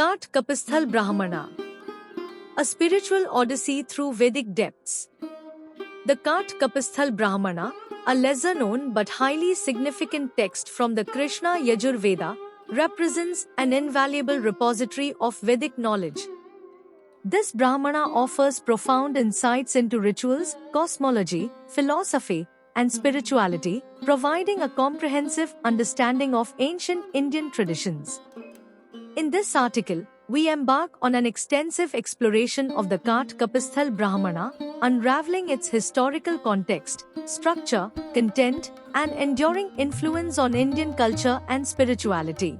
Kart Kapasthal Brahmana, a spiritual odyssey through Vedic depths. The Kart Kapasthal Brahmana, a lesser known but highly significant text from the Krishna Yajur Veda, represents an invaluable repository of Vedic knowledge. This Brahmana offers profound insights into rituals, cosmology, philosophy, and spirituality, providing a comprehensive understanding of ancient Indian traditions. In this article, we embark on an extensive exploration of the Kart Kapasthal Brahmana, unraveling its historical context, structure, content, and enduring influence on Indian culture and spirituality.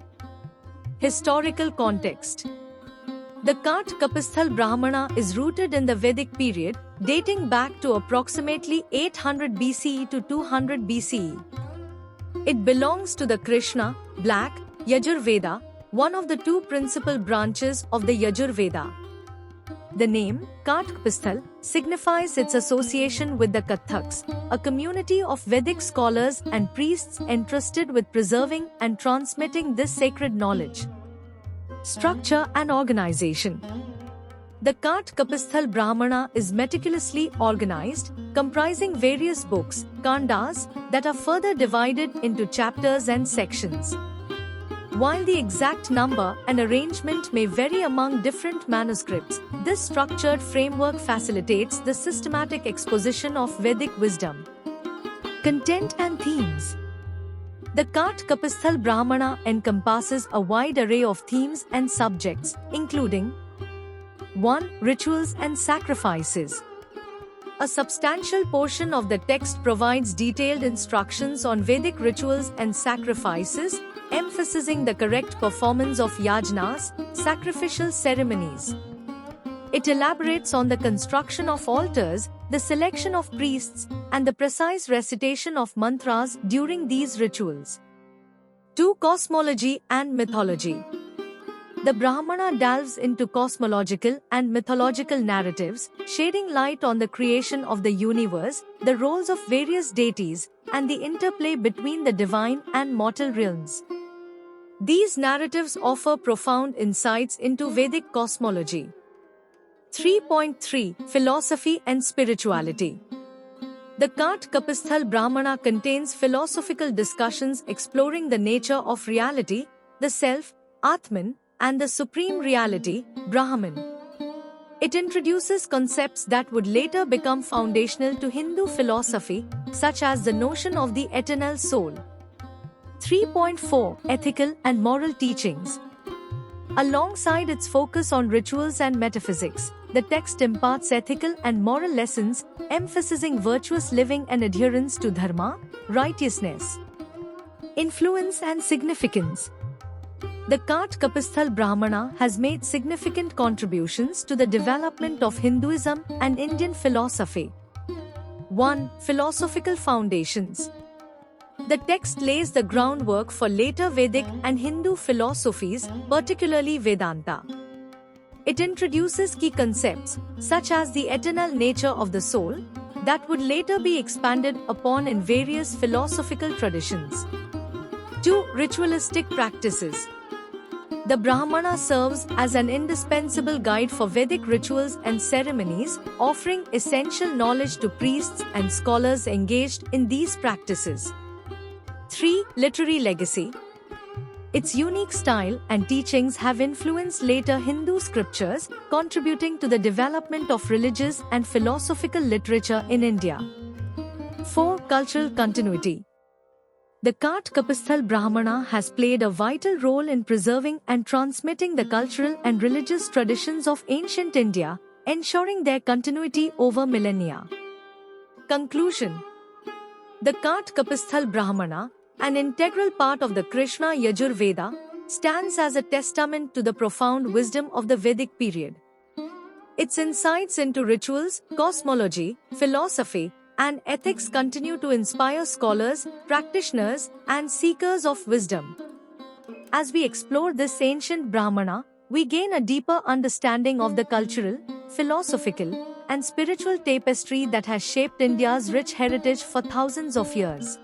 Historical context. The Kart Kapasthal Brahmana is rooted in the Vedic period, dating back to approximately 800 BCE to 200 BCE. It belongs to the Krishna, Black, Yajur Veda, one of the two principal branches of the Yajur Veda. The name, Kart Kapasthal, signifies its association with the Kathaks, a community of Vedic scholars and priests entrusted with preserving and transmitting this sacred knowledge. Structure and organization. The Kart Kapasthal Brahmana is meticulously organized, comprising various books, kandas, that are further divided into chapters and sections. While the exact number and arrangement may vary among different manuscripts, this structured framework facilitates the systematic exposition of Vedic wisdom. Content and themes. The Kart Kapasthal Brahmana encompasses a wide array of themes and subjects, including 1. Rituals and sacrifices. A substantial portion of the text provides detailed instructions on Vedic rituals and sacrifices, emphasizing the correct performance of yajnas, sacrificial ceremonies. It elaborates on the construction of altars, the selection of priests, and the precise recitation of mantras during these rituals. 2. Cosmology and mythology. The Brahmana delves into cosmological and mythological narratives, shedding light on the creation of the universe, the roles of various deities, and the interplay between the divine and mortal realms. These narratives offer profound insights into Vedic cosmology. 3.3 Philosophy and spirituality. The Kart Kapasthal Brahmana contains philosophical discussions exploring the nature of reality, the self, Atman, and the supreme reality, Brahman. It introduces concepts that would later become foundational to Hindu philosophy, such as the notion of the eternal soul. 3.4 Ethical and moral teachings. Alongside its focus on rituals and metaphysics, the text imparts ethical and moral lessons, emphasizing virtuous living and adherence to dharma, righteousness. Influence and significance. The Kart Kapasthal Brahmana has made significant contributions to the development of Hinduism and Indian philosophy. 1. Philosophical foundations. The text lays the groundwork for later Vedic and Hindu philosophies, particularly Vedanta. It introduces key concepts, such as the eternal nature of the soul, that would later be expanded upon in various philosophical traditions. 2. Ritualistic practices. The Brahmana serves as an indispensable guide for Vedic rituals and ceremonies, offering essential knowledge to priests and scholars engaged in these practices. 3. Literary legacy. Its unique style and teachings have influenced later Hindu scriptures, contributing to the development of religious and philosophical literature in India. 4. Cultural continuity. The Kart Kapasthal Brahmana has played a vital role in preserving and transmitting the cultural and religious traditions of ancient India, ensuring their continuity over millennia. Conclusion. The Kart Kapasthal Brahmana, an integral part of the Krishna Yajur Veda, stands as a testament to the profound wisdom of the Vedic period. Its insights into rituals, cosmology, philosophy, and ethics continue to inspire scholars, practitioners, and seekers of wisdom. As we explore this ancient Brahmana, we gain a deeper understanding of the cultural, philosophical, and spiritual tapestry that has shaped India's rich heritage for thousands of years.